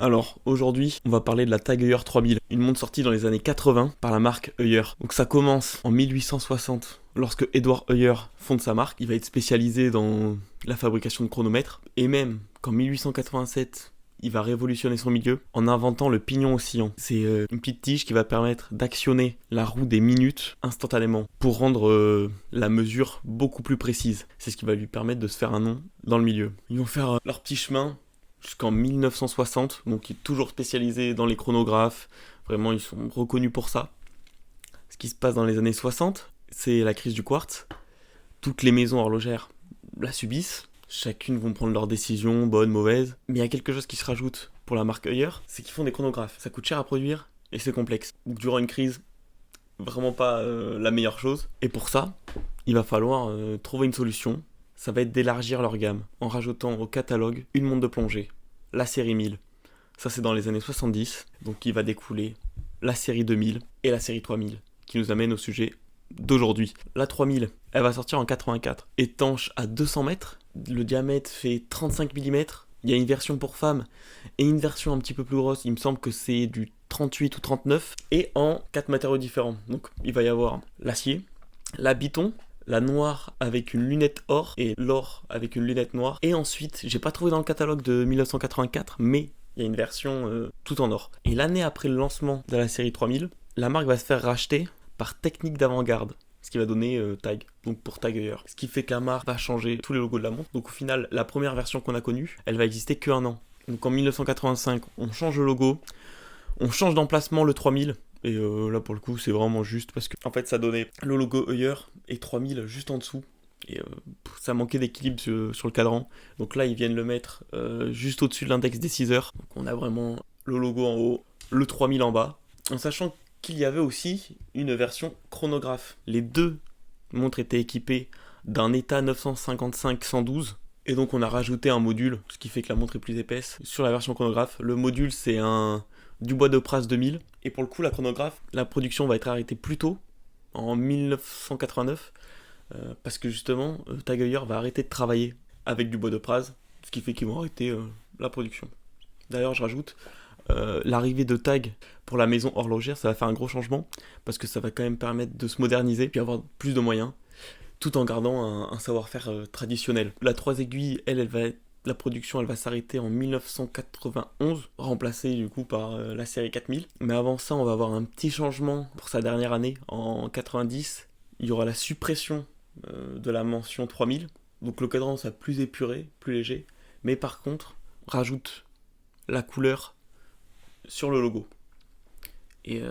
Alors, aujourd'hui, on va parler de la Tag Heuer 3000, une montre sortie dans les années 80 par la marque Heuer. Donc ça commence en 1860, lorsque Edward Heuer fonde sa marque. Il va être spécialisé dans la fabrication de chronomètres, et même qu'en 1887, il va révolutionner son milieu en inventant le pignon oscillant. C'est une petite tige qui va permettre d'actionner la roue des minutes instantanément pour rendre la mesure beaucoup plus précise. C'est ce qui va lui permettre de se faire un nom dans le milieu. Ils vont faire leur petit chemin jusqu'en 1960, donc il est toujours spécialisé dans les chronographes. Vraiment, ils sont reconnus pour ça. Ce qui se passe dans les années 60, c'est la crise du quartz. Toutes les maisons horlogères la subissent. Chacune vont prendre leurs décisions, bonnes, mauvaises. Mais il y a quelque chose qui se rajoute pour la marque Heuer, c'est qu'ils font des chronographes. Ça coûte cher à produire et c'est complexe. Donc durant une crise, vraiment pas la meilleure chose. Et pour ça, il va falloir trouver une solution. Ça va être d'élargir leur gamme en rajoutant au catalogue une montre de plongée, la série 1000. Ça c'est dans les années 70, donc il va découler la série 2000 et la série 3000, qui nous amène au sujet d'aujourd'hui. La 3000, elle va sortir en 84, étanche à 200 mètres, le diamètre fait 35 mm, il y a une version pour femmes et une version un petit peu plus grosse, il me semble que c'est du 38 ou 39, et en 4 matériaux différents. Donc il va y avoir l'acier, la biton, la noire avec une lunette or et l'or avec une lunette noire. Et ensuite, j'ai pas trouvé dans le catalogue de 1984, mais il y a une version tout en or. Et l'année après le lancement de la série 3000, la marque va se faire racheter par Technique d'Avant-Garde, ce qui va donner Tag, donc pour Tag Heuer. Ce qui fait que la marque va changer tous les logos de la montre. Donc au final, la première version qu'on a connue, elle va exister que un an. Donc en 1985, on change le logo, on change d'emplacement le 3000. Et là pour le coup c'est vraiment juste parce que en fait ça donnait le logo Heuer et 3000 juste en dessous. Et ça manquait d'équilibre sur le cadran. Donc là ils viennent le mettre juste au-dessus de l'index des 6 heures. Donc on a vraiment le logo en haut, le 3000 en bas. En sachant qu'il y avait aussi une version chronographe. Les deux montres étaient équipées d'un ETA 955-112. Et donc on a rajouté un module, ce qui fait que la montre est plus épaisse. Sur la version chronographe, le module c'est un du bois de Pras 2000. Et pour le coup, la chronographe, la production va être arrêtée plus tôt, en 1989, parce que justement, Tag Heuer va arrêter de travailler avec du bois de Pras, ce qui fait qu'ils vont arrêter la production. D'ailleurs, je rajoute, l'arrivée de Tag pour la maison horlogère, ça va faire un gros changement, parce que ça va quand même permettre de se moderniser, puis avoir plus de moyens, tout en gardant un savoir-faire traditionnel. La 3 aiguilles, elle va être la production elle va s'arrêter en 1991, remplacée du coup par la série 4000. Mais avant ça, on va avoir un petit changement pour sa dernière année, en 90. Il y aura la suppression de la mention 3000. Donc le cadran sera plus épuré, plus léger. Mais par contre, rajoute la couleur sur le logo. Et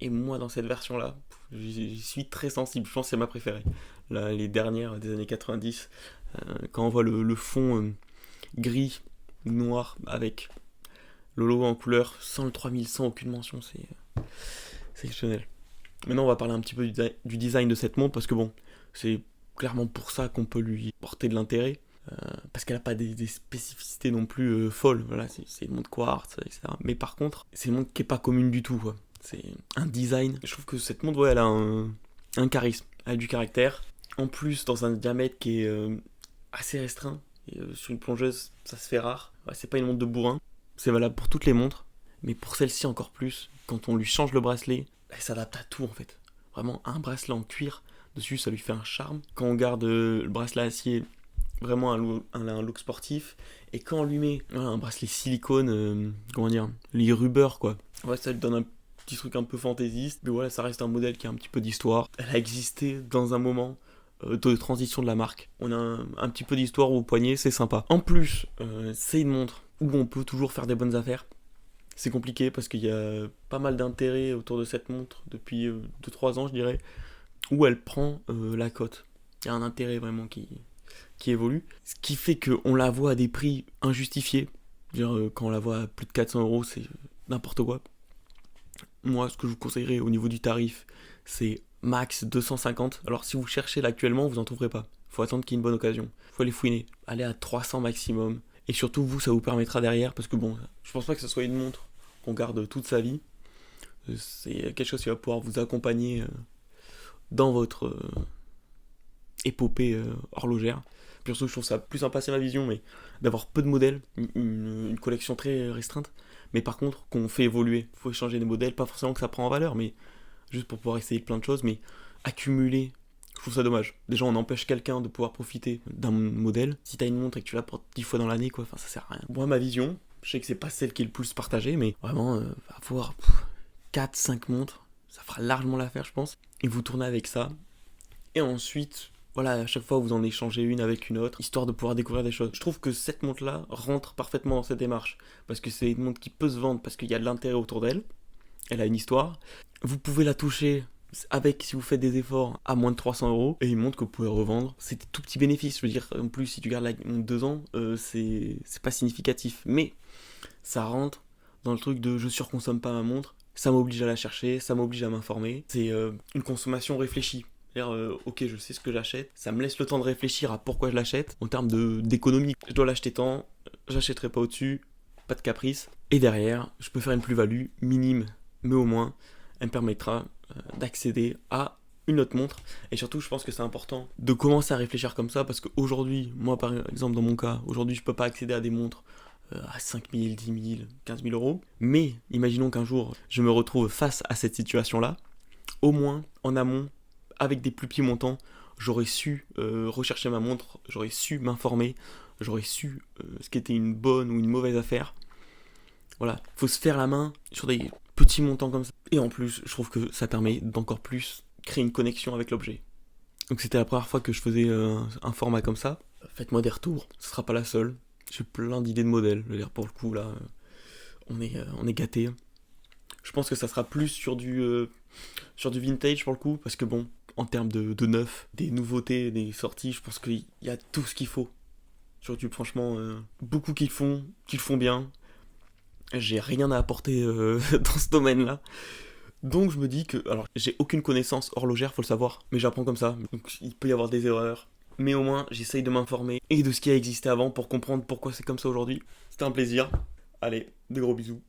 moi, dans cette version-là, j'y suis très sensible. Je pense que c'est ma préférée. Là, les dernières des années 90, quand on voit le fond gris, noir, avec le logo en couleur, sans le 3000, sans aucune mention, c'est exceptionnel. Maintenant, on va parler un petit peu du design de cette montre, parce que bon, c'est clairement pour ça qu'on peut lui porter de l'intérêt. Parce qu'elle n'a pas des spécificités non plus folles. Voilà, c'est une montre quartz, etc. Mais par contre, c'est une montre qui n'est pas commune du tout, quoi. C'est un design. Je trouve que cette montre, ouais, elle a un charisme, elle a du caractère. En plus, dans un diamètre qui est assez restreint, et sur une plongeuse, ça se fait rare. Ouais, c'est pas une montre de bourrin. C'est valable pour toutes les montres, mais pour celle-ci encore plus. Quand on lui change le bracelet, elle s'adapte à tout en fait. Vraiment, un bracelet en cuir, dessus, ça lui fait un charme. Quand on garde le bracelet acier, vraiment un look sportif. Et quand on lui met un bracelet silicone, comment dire, les rubbers quoi. Ouais, ça lui donne un petit truc un peu fantaisiste. Mais voilà, ça reste un modèle qui a un petit peu d'histoire. Elle a existé dans un moment de transition de la marque. On a un petit peu d'histoire au poignet, c'est sympa. En plus, c'est une montre où on peut toujours faire des bonnes affaires. C'est compliqué parce qu'il y a pas mal d'intérêt autour de cette montre depuis 2-3 ans, je dirais, où elle prend la cote. Il y a un intérêt vraiment qui évolue. Ce qui fait qu'on la voit à des prix injustifiés. Quand on la voit à plus de 400€, c'est n'importe quoi. Moi, ce que je vous conseillerais au niveau du tarif, c'est max 250. Alors si vous cherchez là actuellement, vous en trouverez pas. Faut attendre qu'il y ait une bonne occasion. Faut aller fouiner. Allez à 300 maximum. Et surtout, vous, ça vous permettra derrière, parce que bon, je pense pas que ce soit une montre qu'on garde toute sa vie. C'est quelque chose qui va pouvoir vous accompagner dans votre épopée horlogère. Puis surtout, je trouve ça plus sympa, c'est ma vision, mais d'avoir peu de modèles, une collection très restreinte, mais par contre, qu'on fait évoluer. Il faut échanger des modèles, pas forcément que ça prend en valeur, mais juste pour pouvoir essayer plein de choses, mais accumuler, je trouve ça dommage. Déjà, on empêche quelqu'un de pouvoir profiter d'un modèle. Si t'as une montre et que tu la portes 10 fois dans l'année, quoi, enfin, ça sert à rien. Moi, ma vision, je sais que c'est pas celle qui est le plus partagée, mais vraiment, avoir 4-5 montres, ça fera largement l'affaire, je pense. Et vous tournez avec ça. Et ensuite, voilà, à chaque fois vous en échangez une avec une autre, histoire de pouvoir découvrir des choses. Je trouve que cette montre-là rentre parfaitement dans cette démarche, parce que c'est une montre qui peut se vendre, parce qu'il y a de l'intérêt autour d'elle, elle a une histoire. Vous pouvez la toucher avec, si vous faites des efforts, à moins de 300 €, et une montre que vous pouvez revendre. C'est des tout petits bénéfices, je veux dire, en plus si tu gardes la montre 2 ans, c'est pas significatif. Mais ça rentre dans le truc de je surconsomme pas ma montre, ça m'oblige à la chercher, ça m'oblige à m'informer. C'est une consommation réfléchie. C'est-à-dire, ok, je sais ce que j'achète, ça me laisse le temps de réfléchir à pourquoi je l'achète, en termes d'économie. Je dois l'acheter tant, j'achèterai pas au-dessus, pas de caprice. Et derrière, je peux faire une plus-value minime, mais au moins, elle me permettra d'accéder à une autre montre. Et surtout, je pense que c'est important de commencer à réfléchir comme ça, parce qu'aujourd'hui, moi par exemple dans mon cas, aujourd'hui je peux pas accéder à des montres à 5 000, 10 000, 15 000 euros. Mais imaginons qu'un jour, je me retrouve face à cette situation-là, au moins en amont, avec des plus petits montants, j'aurais su rechercher ma montre, j'aurais su m'informer, j'aurais su ce qui était une bonne ou une mauvaise affaire. Voilà, faut se faire la main sur des petits montants comme ça. Et en plus, je trouve que ça permet d'encore plus créer une connexion avec l'objet. Donc c'était la première fois que je faisais un format comme ça. Faites-moi des retours, ce sera pas la seule. J'ai plein d'idées de modèles, je veux dire, pour le coup là, on est gâtés. Je pense que ça sera plus sur du vintage pour le coup, parce que bon, en termes de neuf, des nouveautés, des sorties, je pense qu'il y a tout ce qu'il faut sur YouTube. Franchement, beaucoup qui le font bien. J'ai rien à apporter dans ce domaine-là. Donc je me dis que, alors j'ai aucune connaissance horlogère, faut le savoir, mais j'apprends comme ça. Donc il peut y avoir des erreurs, mais au moins j'essaye de m'informer et de ce qui a existé avant pour comprendre pourquoi c'est comme ça aujourd'hui. C'était un plaisir. Allez, des gros bisous.